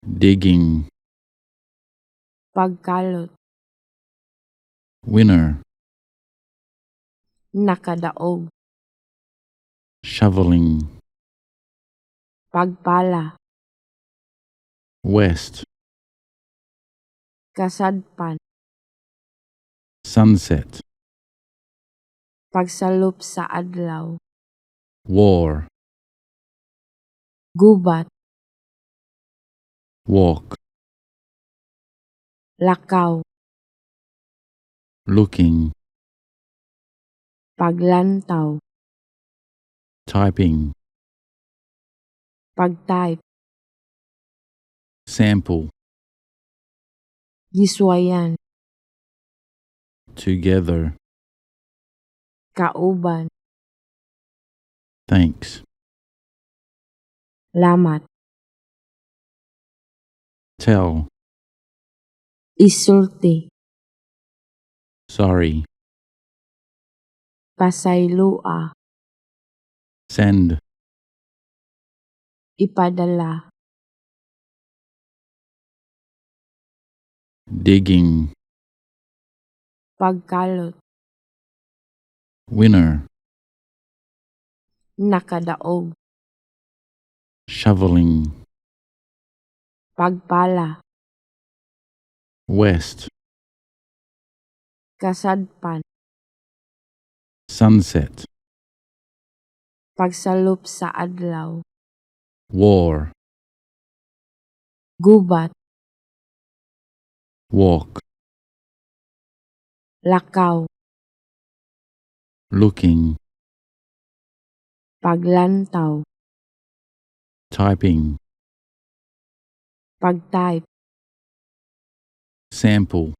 digging, pagkalot, winner, nakadaog, shoveling, pagpala, west, kasadpan, sunset, pagsalup sa adlaw, war, gubat, walk, lakaw, looking, paglantaw, typing, pagtype, sample, giswayan, together, kauban, thanks, lamat, tell, isulti, sorry, pasaylua, send, ipadala, digging, pagkalot, winner, nakadaog, shoveling, pagpala, west, kasadpan, sunset, pagsalup sa adlaw, war, gubat, walk, lakaw, looking, paglantaw, typing, pagtype, sample,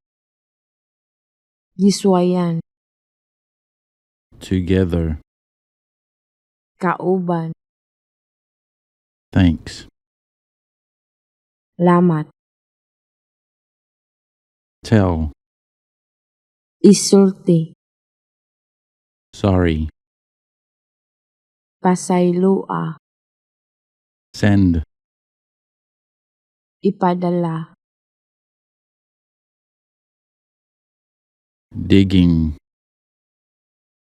giswayan, together, kauban, thanks, lamat, tell, isulti, sorry, pasaylua, send, ipadala, digging,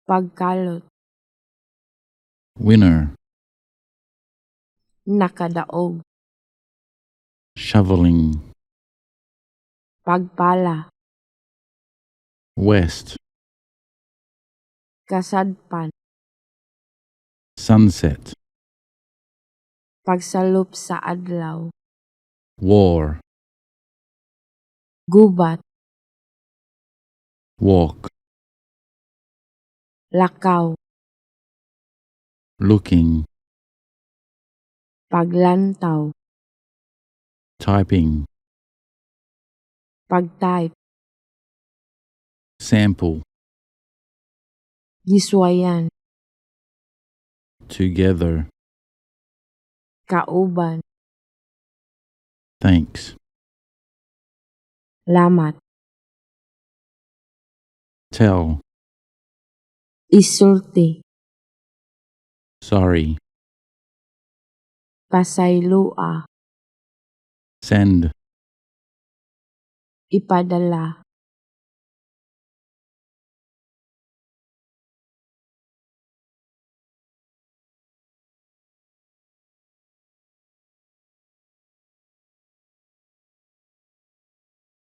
pagkalot, winner, nakadaog, shoveling, pagpala, west, kasadpan, sunset, pagsalup sa adlaw, war, gubat, walk, lakaw, looking, paglantaw, typing, pagtype, sample, giswayan, together, kauban, thanks, lamat, tell, isulti, sorry, pasaylua, send, ipadala,